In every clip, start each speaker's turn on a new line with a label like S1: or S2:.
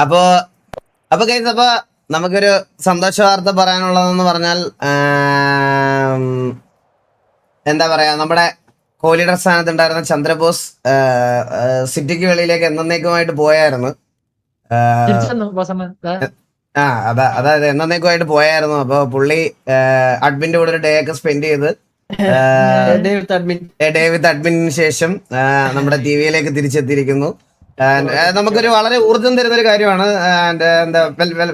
S1: അപ്പോ അപ്പൊ ഗൈസ്, അപ്പൊ നമുക്കൊരു സന്തോഷ വാർത്ത പറയാനുള്ളതെന്ന് പറഞ്ഞാൽ എന്താ പറയാ, നമ്മുടെ കോഹ്ലിയുടെ സ്ഥാനത്തുണ്ടായിരുന്ന ചന്ദ്രബോസ് സിറ്റിക്ക് വെളിയിലേക്ക് എന്നേക്കുമായിട്ട് പോയായിരുന്നു. അതായത് എന്നേക്കുമായിട്ട് പോയായിരുന്നു. അപ്പൊ പുള്ളി അഡ്മിന്റെ കൂടെ ഒരു ഡേ ഒക്കെ സ്പെൻഡ് ചെയ്ത് ഡേ വിത്ത് അഡ്മിന് ശേഷം നമ്മുടെ ടി വിയിലേക്ക് തിരിച്ചെത്തിയിരിക്കുന്നു. നമുക്കൊരു വളരെ ഊർജം തരുന്ന ഒരു കാര്യമാണ്.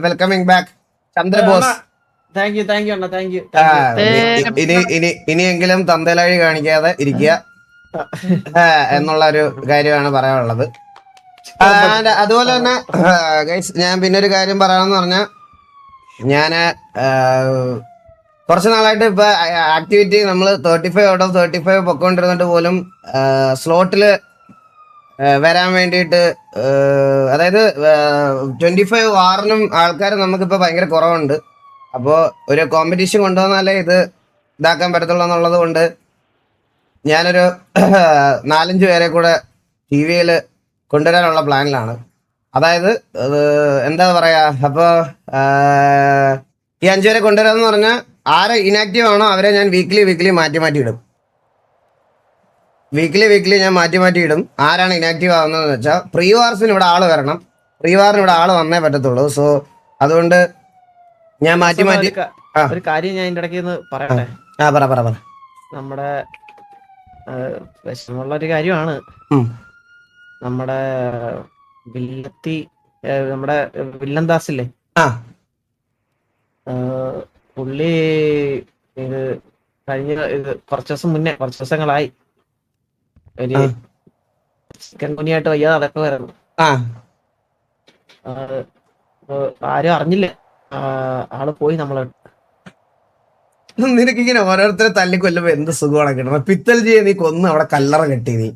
S1: Welcoming back Chandrabose. ഇനിയെങ്കിലും തന്തലാഴി കാണിക്കാതെ ഇരിക്കുക എന്നുള്ള ഒരു കാര്യമാണ് പറയാനുള്ളത്. അതുപോലെ തന്നെ ഗൈസ്, ഞാൻ പിന്നെ ഒരു കാര്യം പറയാമെന്ന് പറഞ്ഞാൽ, ഞാന് കുറച്ച് നാളായിട്ട് ഇപ്പൊ ആക്ടിവിറ്റി നമ്മൾ 35 ഔട്ട് ഓഫ് 35 പൊക്കോണ്ടിരുന്നിട്ട് പോലും സ്ലോട്ടില് വരാൻ വേണ്ടിയിട്ട്, അതായത് 25 വാറിനും ആൾക്കാർ നമുക്കിപ്പോ ഭയങ്കര കുറവുണ്ട്. അപ്പോൾ ഒരു കോമ്പറ്റീഷൻ കൊണ്ടുവന്നാലേ ഇത് ഇതാക്കാൻ പറ്റത്തുള്ളൂ എന്നുള്ളത് കൊണ്ട് ഞാനൊരു 4-5 പേരെ കൂടെ ടി വിയിൽ കൊണ്ടുവരാനുള്ള പ്ലാനിലാണ്. അതായത് എന്താ പറയാ, അപ്പോൾ ഈ 5 പേരെ കൊണ്ടുവരാമെന്ന് പറഞ്ഞാൽ ആരെ ഇനാക്റ്റീവ് ആണോ അവരെ ഞാൻ വീക്ക്ലി മാറ്റി ഇടും. വീക്ക്ലി ഞാൻ മാറ്റി ഇടും. ആരാണ് ഇനാക്റ്റീവ് ആവുന്നതെന്ന് വെച്ചാൽ പ്രീ വാറിന് ഇവിടെ ആള് വരണം. പ്രീ വാറിന് ഇവിടെ ആള് വന്നേ പറ്റത്തുള്ളൂ. സോ അതുകൊണ്ട് ഞാൻ മാറ്റി
S2: ഒരു കാര്യം ഞാൻ ഇതിന്റെ ഇടയ്ക്ക് പറയട്ടെ.
S1: പറ.
S2: നമ്മുടെ വിഷമമുള്ള ഒരു കാര്യമാണ്. നമ്മുടെ നമ്മുടെ വില്ലൻദാസ് ഇല്ലേ, പുള്ളി ഇത് കഴിഞ്ഞ കുറച്ച് ദിവസങ്ങളായി ഒരു ചിക്കൻ കുനിയായിട്ട് വയ്യാതെ അതൊക്കെ വരുന്നു. ആരും അറിഞ്ഞില്ല, ആള് പോയി.
S1: നിനക്കിങ്ങനെ ഓരോരുത്തരെ തല്ലിക്കൊല്ലുമ്പോ എന്ത് സുഖമാണ് കിട്ടണം. പിത്തൽ ചെയ്യ നീ കൊന്ന് അവിടെ കല്ലറ കെട്ടി നീ.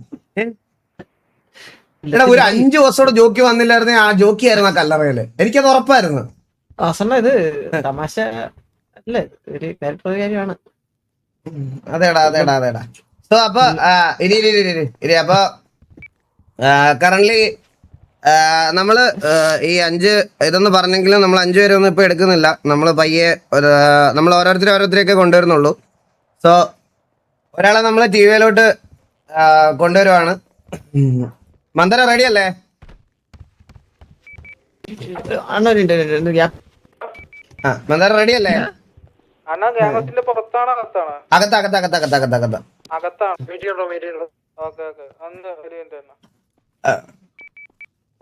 S1: എടാ, ഒരു 5 വർഷത്തോടെ ജോക്കി വന്നില്ലായിരുന്നേ ആ ജോക്കി ആയിരുന്നു ആ കല്ലറയില്. എനിക്കത് ഉറപ്പായിരുന്നു.
S2: ഇത് തമാശ അല്ലേ, ഒരു കാര്യമാണ്.
S1: അതേടാ. സോ അപ്പൊ ഇനി അപ്പൊ കറന്റ്ലി നമ്മള് ഈ 5 ഇതൊന്ന് പറഞ്ഞെങ്കിലും നമ്മൾ 5 പേരെ ഒന്നും ഇപ്പൊ എടുക്കുന്നില്ല. നമ്മൾ പയ്യെ നമ്മൾ ഓരോരുത്തരെയൊക്കെ കൊണ്ടുവരുന്നുള്ളൂ. സോ ഒരാളെ നമ്മൾ ടി വിയിലോട്ട് കൊണ്ടുവരുവാണ്. മന്ദര റെഡി അല്ലേ? മന്ദര റെഡി അല്ലേ?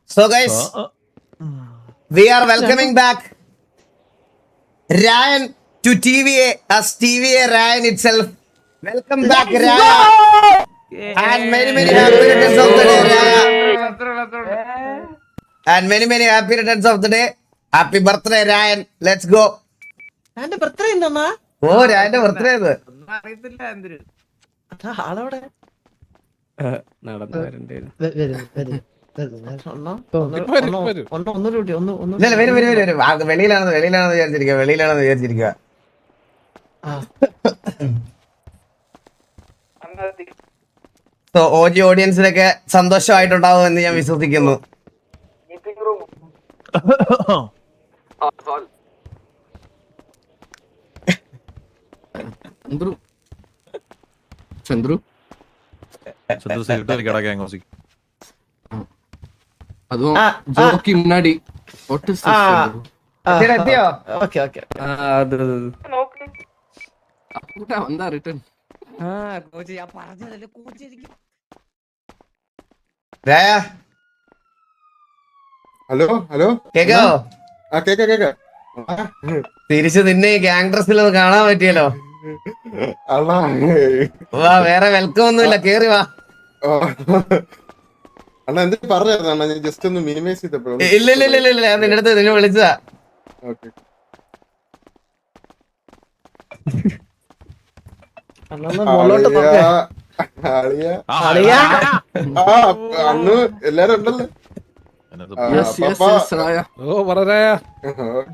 S1: So guys, we are welcoming back Ryan to TVA as TVA Ryan itself. Welcome back Ryan. And many happy returns of the day Ryan. And many happy returns of the day. Happy birthday Ryan. Let's go.
S2: എന്റെ birthday എന്താ?
S1: ഓ, രായന്റെ birthday ഇത്.
S2: അറിയത്തില്ല എന്തിന് ആളവിടെ നടന്നു വരണ്ടേ.
S1: വെളിയിലാണെന്ന് വിചാരിച്ചിരിക്കുക. ഓജി ഓഡിയൻസിനൊക്കെ സന്തോഷമായിട്ടുണ്ടാവും എന്ന് ഞാൻ വിശ്വസിക്കുന്നു.
S3: ചന്ദ്രു அதுவும் ஜோக்கி முன்னாடி வந்தா ரிட்டர்ன்
S4: ഹലോ
S1: കേക്കോ?
S4: കേക്ക
S1: തിരിച്ച് നിന്നെ ഗ്യാങ് ഡ്രസ്സിൽ കാണാൻ പറ്റിയല്ലോ. വാ, വേറെ വെൽക്കം ഒന്നുമില്ല, കേറി വാ.
S4: അണ്ണാ എന്ത് പറഞ്ഞായിരുന്നു? ഞാൻ ജസ്റ്റ് ഒന്ന് മിനിമൈസ് ചെയ്തപ്പോ.
S1: ഇല്ല ഞാൻ നിന്റെ അടുത്ത് നിന്നെ വിളിച്ചതാ.
S4: അന്ന് എല്ലാരും ഉണ്ടല്ലോ.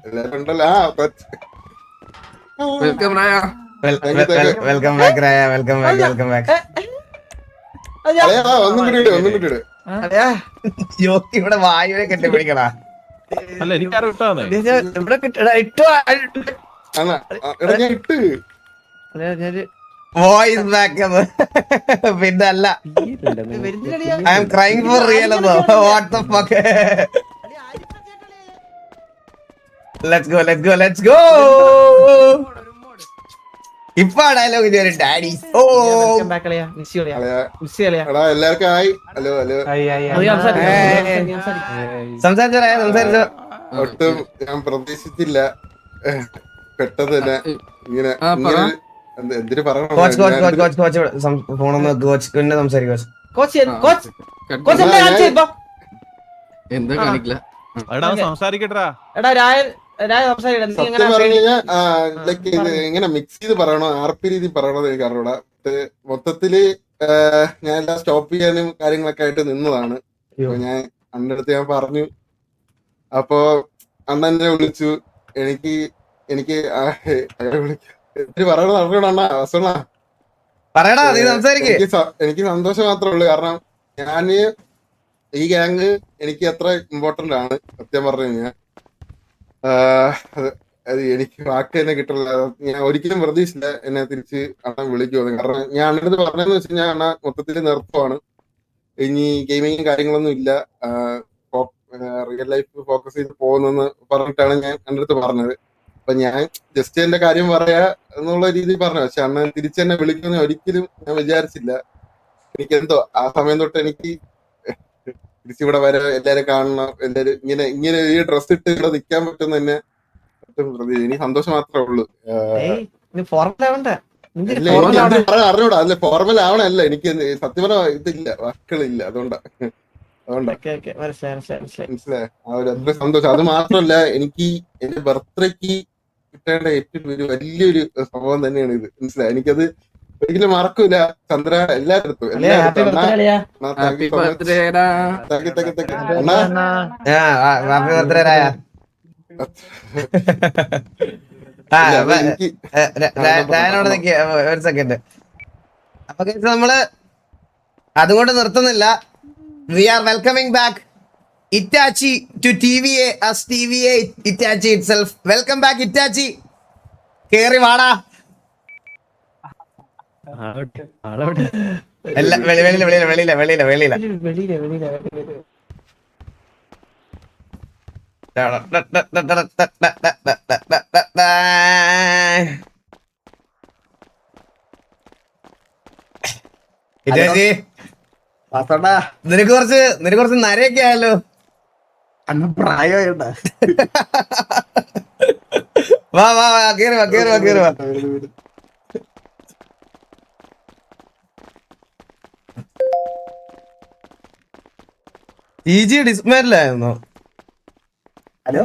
S4: എല്ലാരും ഉണ്ടല്ലോ.
S1: വെൽക്കം ബാക്ക് രായ. Welcome back.
S4: ഒന്നും കൂടി
S1: ജോക്കി ഇവിടെ വായുവിനെ കെട്ടിപ്പിടിക്കണ.
S5: അല്ല എനിക്കാരും ഇട്ടാന്നേ.
S2: ഇവിടെ ഇട്ടോ
S4: ആണോ? എടാ ഞാൻ ഇട്ട്.
S1: വോയിസ് ബാക്കപ്പ് പിന്നെ അല്ല I'm crime for real എന്നോ what the fuck let's go ഇപ്പൊ ഡയലോഗ് ഒരു ഡാഡി ഓ
S4: എടാ എല്ലാവർക്കും ആയി. Hello hello.
S1: സംസാരിച്ചോ
S4: ഒട്ടും ഞാൻ പ്രതീക്ഷിച്ചില്ല. പെട്ടെന്ന് തന്നെ ഇങ്ങനെ ഇങ്ങനെ എന്തിനു
S1: കോച്ച്
S4: പറയണം.
S1: ഫോണൊന്ന് കോച്ച് പിന്നെ സംസാരിക്കും
S3: എന്താ കാണിക്കില്ല.
S5: എടാ സംസാരിക്കട്ടാ.
S4: സത്യം പറഞ്ഞു കഴിഞ്ഞാൽ ലൈക്ക് ഇത് എങ്ങനെ മിക്സ് ചെയ്ത് പറയണോ RP രീതി പറയണത് എനിക്ക് അറിഞ്ഞൂടാ. മൊത്തത്തില് ഞാൻ എല്ലാം സ്റ്റോപ്പ് ചെയ്യാനും കാര്യങ്ങളൊക്കെ ആയിട്ട് നിന്നതാണ്. അപ്പൊ ഞാൻ അണ്ണന്റെ അടുത്ത് ഞാൻ പറഞ്ഞു. അപ്പൊ അണ്ണനെ വിളിച്ചു. എനിക്ക് പറയണത് അറിഞ്ഞൂടാ അണ്ണ അവസരണ.
S1: പറയടാ നീ സംസാരിക്കേ.
S4: എനിക്ക് സന്തോഷം മാത്രമേ ഉള്ളൂ. കാരണം ഞാന് ഈ ഗ്യാങ് എനിക്ക് അത്ര ഇമ്പോർട്ടന്റ് ആണ് സത്യം പറഞ്ഞു കഴിഞ്ഞാൽ. അത് എനിക്ക് വാക്ക് തന്നെ കിട്ടില്ല. ഞാൻ ഒരിക്കലും പ്രതീക്ഷിച്ചില്ല എന്നെ തിരിച്ച് അണ്ണൻ വിളിക്കുമെന്ന്. കാരണം ഞാൻ അണ്ണനടുത്ത് പറഞ്ഞതെന്ന് വെച്ച് കഴിഞ്ഞാൽ അണ്ണ മൊത്തത്തിൽ നിർത്തുവാണ്. ഇനി ഗെയിമിങ്ങും കാര്യങ്ങളൊന്നും ഇല്ല, റിയൽ ലൈഫ് ഫോക്കസ് ചെയ്ത് പോകുന്നെന്ന് പറഞ്ഞിട്ടാണ് ഞാൻ അണ്ണൻ്റെ അടുത്ത് പറഞ്ഞത്. അപ്പൊ ഞാൻ ജസ്റ്റ് എന്റെ കാര്യം പറയാ എന്നുള്ള രീതിയിൽ പറഞ്ഞു. പക്ഷെ അണ്ണൻ തിരിച്ചെന്നെ വിളിക്കുമെന്ന് ഒരിക്കലും ഞാൻ വിചാരിച്ചില്ല. എനിക്കെന്തോ ആ സമയം തൊട്ട് എനിക്ക് തിരിച്ചിവിടെ വരെ എല്ലാരും കാണണം, എല്ലാരും ഇങ്ങനെ ഈ ഡ്രസ് ഇട്ട് ഇവിടെ നിൽക്കാൻ പറ്റുന്ന തന്നെ എനിക്ക് സന്തോഷം മാത്രമേ ഉള്ളൂ. അറിഞ്ഞൂടാ. അല്ലെ ഫോർമൽ ആവണല്ല. എനിക്ക് സത്യം പറഞ്ഞ ഇതില്ല, വാക്കുകളില്ല. അതുകൊണ്ടാ മനസ്സിലായ ആ ഒരു അത്ര സന്തോഷം. അത് മാത്രമല്ല എനിക്ക് എന്റെ ബർത്ത്ഡേക്ക് കിട്ടേണ്ട ഏറ്റവും ഒരു വലിയൊരു സംഭവം തന്നെയാണ് ഇത്. മനസ്സിലായി. എനിക്കത് ഒരിക്കലും മറക്കൂല. ചന്ദ്ര എല്ലായിടത്തും
S1: ഒരു സെക്കൻഡ്. അപ്പൊ നമ്മള് അതുകൊണ്ട് നിർത്തുന്നില്ല. We are welcoming back Itachi to TVA as TVA Itachi itself. Welcome back Itachi. കേറി വാടാ. വെളിയില ഇറ്റാച്ചി നിനക്ക് കുറച്ച് നരയൊക്കെ ആയല്ലോ.
S6: അന്ന് പ്രായമായിട്ട
S1: വാ കേറി വാ. TG ഡിസ്മാരിലായിരുന്നോ?
S6: ഹലോ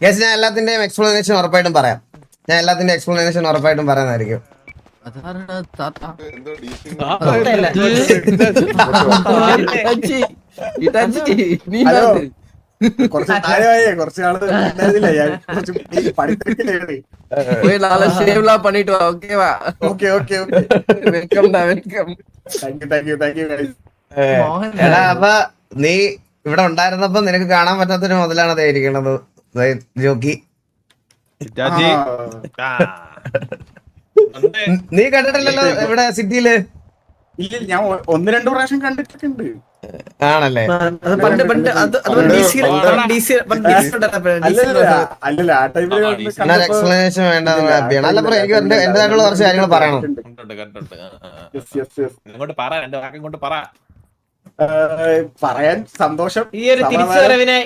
S1: ഞാൻ എല്ലാത്തിന്റെയും എക്സ്പ്ലനേഷൻ ഉറപ്പായിട്ടും പറയുന്നതായിരിക്കും.
S6: കുറച്ച് പ്രായമായ കുറച്ച് നാള് ഉണ്ടായിരുന്നില്ല. ഞാൻ കുറച്ച് പഠിത്തിരക്കിലായിരുന്നു.
S3: பண்ணிட்டு வா. ஓகேவா?
S6: Okay thank you guys.
S1: എടാ അപ്പൊ നീ ഇവിടെ ഉണ്ടായിരുന്നപ്പോ നിനക്ക് കാണാൻ പറ്റാത്തൊരു മുതലാണ് അതായിരിക്കണത് ജോക്കി. നീ കണ്ടിട്ടില്ലല്ലോ ഇവിടെ സിറ്റിയില്?
S6: ഇല്ല, ഞാൻ 1-2 പ്രാവശ്യം കണ്ടിട്ടൊക്കെ ഉണ്ട്.
S1: ആണല്ലേ?
S6: അല്ലല്ല ആ ടൈമില്
S1: എക്സ്പ്ലനേഷൻ വേണ്ട. അല്ല ബ്രോ, എനിക്ക് എന്റേതായിട്ടുള്ള കുറച്ച് കാര്യങ്ങൾ പറയണം.
S6: പറയാൻ സന്തോഷം.
S2: ഈ ഒരു തിരിച്ചുവരവിനെ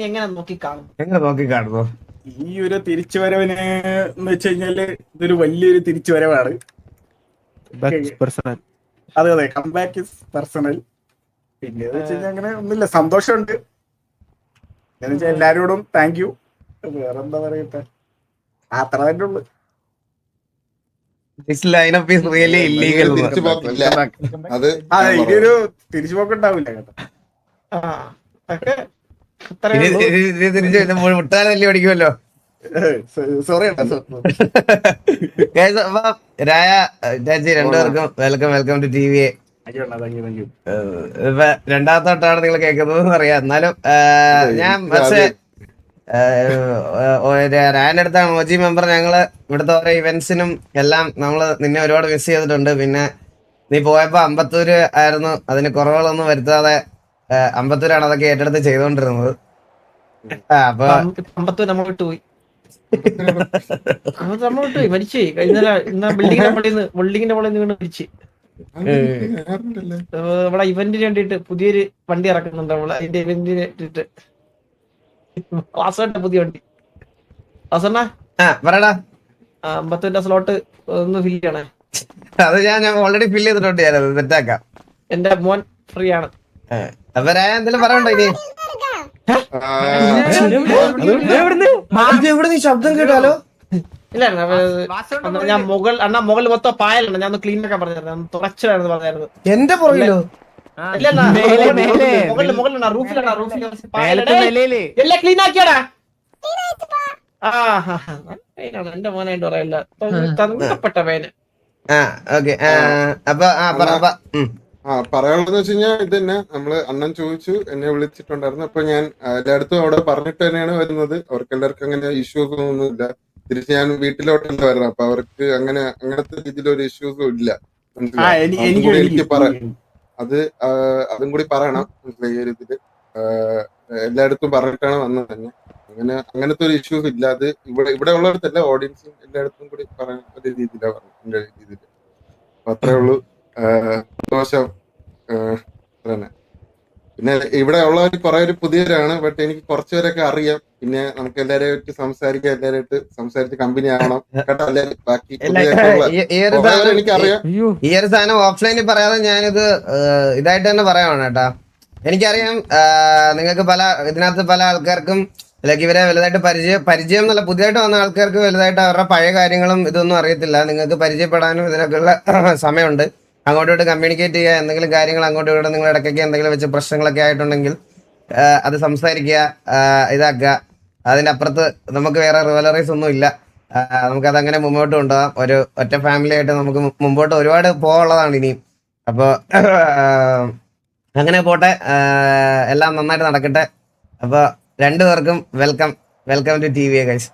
S2: എങ്ങനെ നോക്കി
S1: കാണുന്നു?
S6: ഈ ഒരു തിരിച്ചുവരവിന് എന്ന് വെച്ച് കഴിഞ്ഞാല് ഇതൊരു വലിയൊരു തിരിച്ചുവരവാണ്. അതെ, കംബാക്ക് ഇസ് പേഴ്സണൽ. പിന്നെ വെച്ച് കഴിഞ്ഞാൽ അങ്ങനെ ഒന്നുമില്ല, സന്തോഷമുണ്ട്. എന്ന് വെച്ചാൽ എല്ലാരോടും താങ്ക് യു. വേറെന്താ പറയട്ടെ, അത്ര തന്നെ ഉള്ളു. ഇനിയൊരു തിരിച്ചുപോക്കുണ്ടാവില്ല കേട്ടോ.
S1: മുട്ടാൻ വലിയ പഠിക്കുമല്ലോ.
S6: സോറി
S1: Guys, അപ്പൊ രായ ചേച്ചി രണ്ടുപേർക്കും വെൽക്കം ടു ടി വി. ഇപ്പൊ രണ്ടാമത്തെ തൊട്ടാണ് നിങ്ങൾ കേൾക്കുന്നത് അറിയാം. എന്നാലും ഞാൻ പക്ഷേ രായന്റെ അടുത്താണ് OG മെമ്പർ. ഞങ്ങള് ഇവിടുത്തെ ഓരോ ഇവന്റ്സിനും എല്ലാം നമ്മള് നിന്നെ ഒരുപാട് മിസ് ചെയ്തിട്ടുണ്ട്. പിന്നെ നീ പോയപ്പോ അമ്പത്തൂര് ആയിരുന്നു, അതിന് കുറവുകളൊന്നും വരുത്താതെ അമ്പത്തൂരാണ് അതൊക്കെ ഏറ്റെടുത്ത് ചെയ്തോണ്ടിരുന്നത്. അപ്പൊ
S2: അമ്പത്തൂർ നമ്മൾ വിട്ടുപോയി, നമ്മൾ വിട്ടുപോയി, മരിച്ചു. കഴിഞ്ഞ ബിൽഡിങ്ങിന്റെ മുകളിൽ നിന്ന് വീണ് മരിച്ചു. ഇവിടെ ഇവന്റിന് വേണ്ടിട്ട് പുതിയൊരു വണ്ടി ഇറക്കുന്നുണ്ട് നമ്മള്. അതിന്റെ ഇവന്റിന് വേണ്ടിട്ട് വാസോട്ടെ പുതിയ വണ്ടി. വാസണ്ണ
S1: പറയടാ.
S2: അമ്പത്തൂരിന്റെ സ്ലോട്ട് ഒന്ന് ഫില്ല് ചെയ്യണേ.
S1: അത് ഞാൻ ഓൾറെഡി ഫില്ല് ചെയ്തിട്ടുണ്ട്. ഞാനത് സെറ്റാക്കാം.
S2: എന്റെ മോൻ ഫ്രീ ആണ്.
S1: അപ്പൊ രായ എന്തെങ്കിലും പറയണ്ടോ ഇനി? എവിടെ നീ ശബ്ദം കേട്ടാലോ?
S2: ഇല്ല ഞാൻ മുകൾ മൊത്തം പായലുണ്ട്. ഞാൻ ഒന്ന് ക്ലീൻ ആക്കാൻ പറഞ്ഞായിരുന്നു, തുടച്ചായിരുന്നു പറഞ്ഞായിരുന്നു.
S1: എന്റെ പുറകിലോ?
S2: മുകളിലാണ്, റൂഫിലാണ്. എല്ലാം ക്ലീൻ ആക്കിയാടാ. എന്റെ മോനായിട്ട് പറയല്ല, തങ്കപ്പെട്ട പേന്.
S4: പറയാനുള്ളതെന്ന് വെച്ച് കഴിഞ്ഞാൽ ഇത് തന്നെ. നമ്മള് അണ്ണൻ ചോദിച്ചു, എന്നെ വിളിച്ചിട്ടുണ്ടായിരുന്നു. അപ്പൊ ഞാൻ എല്ലായിടത്തും അവിടെ പറഞ്ഞിട്ട് തന്നെയാണ് വരുന്നത്. അവർക്ക് എല്ലാവർക്കും അങ്ങനെ ഇഷ്യൂസ് ഒന്നുമില്ല. തിരിച്ച് ഞാൻ വീട്ടിലോട്ടല്ല വരുന്നത്. അപ്പൊ അവർക്ക് അങ്ങനത്തെ രീതിയിലൊരു ഇഷ്യൂസും ഇല്ല. എനിക്ക് അതും കൂടി പറയണം. ഈ ഒരു ഇതില് എല്ലായിടത്തും പറഞ്ഞിട്ടാണ് വന്നത് തന്നെ. അങ്ങനത്തെ ഒരു ഇഷ്യൂസ് ഇല്ല. അത് ഇവിടെ ഉള്ളവരത്തല്ല, ഓഡിയൻസും എല്ലായിടത്തും കൂടി പറയാൻ ഒരു രീതിയിലാണ് പറഞ്ഞത്, എന്റെ രീതിയിൽ. അപ്പൊ അത്രേ ഉള്ളൂ. സന്തോഷം തന്നെ. പിന്നെ ഇവിടെ ഉള്ളവർ കുറെ ഒരു പുതിയവരാണ്. ബട്ട് എനിക്ക് കുറച്ചുപേരൊക്കെ അറിയാം. പിന്നെ നമുക്ക് എല്ലാവരെയായിട്ട് സംസാരിക്കാം, എല്ലാവരായിട്ട് സംസാരിച്ച് കമ്പനി ആവണം കേട്ടോ. എല്ലാവരും ബാക്കി എനിക്കറിയാം.
S1: ഈ ഒരു സാധനം ഓഫ്ലൈനിൽ പറയാതെ ഞാനിത് ഇതായിട്ട് തന്നെ പറയുവാണ് കേട്ടാ. എനിക്കറിയാം നിങ്ങൾക്ക് ഇതിനകത്ത് പല ആൾക്കാർക്കും ലൈക്ക് ഇവരെ വലുതായിട്ട് പരിചയം എന്നല്ല, പുതിയതായിട്ട് വന്ന ആൾക്കാർക്ക് വലുതായിട്ട് അവരുടെ പഴയ കാര്യങ്ങളും ഇതൊന്നും അറിയത്തില്ല. നിങ്ങൾക്ക് പരിചയപ്പെടാനും ഇതിനൊക്കെയുള്ള സമയമുണ്ട്. അങ്ങോട്ടും ഇങ്ങോട്ട് കമ്മ്യൂണിക്കേറ്റ് ചെയ്യുക, എന്തെങ്കിലും കാര്യങ്ങൾ അങ്ങോട്ടും ഇങ്ങോട്ട് നിങ്ങൾ ഇടയ്ക്കൊക്കെ എന്തെങ്കിലും വെച്ച് പ്രശ്നങ്ങളൊക്കെ ആയിട്ടുണ്ടെങ്കിൽ അത് സംസാരിക്കുക, ഇതാക്കുക. അതിൻ്റെ അപ്പുറത്ത് നമുക്ക് വേറെ റിവലറീസ് ഒന്നും ഇല്ല. നമുക്കതങ്ങനെ മുമ്പോട്ട് കൊണ്ടുപോകാം. ഒരു ഒറ്റ ഫാമിലി ആയിട്ട് നമുക്ക് മുമ്പോട്ട് ഒരുപാട് പോകാനുള്ളതാണ് ഇനിയും. അപ്പോൾ അങ്ങനെ പോട്ടെ, എല്ലാം നന്നായിട്ട് നടക്കട്ടെ. അപ്പോൾ രണ്ടുപേർക്കും welcome to T V guys.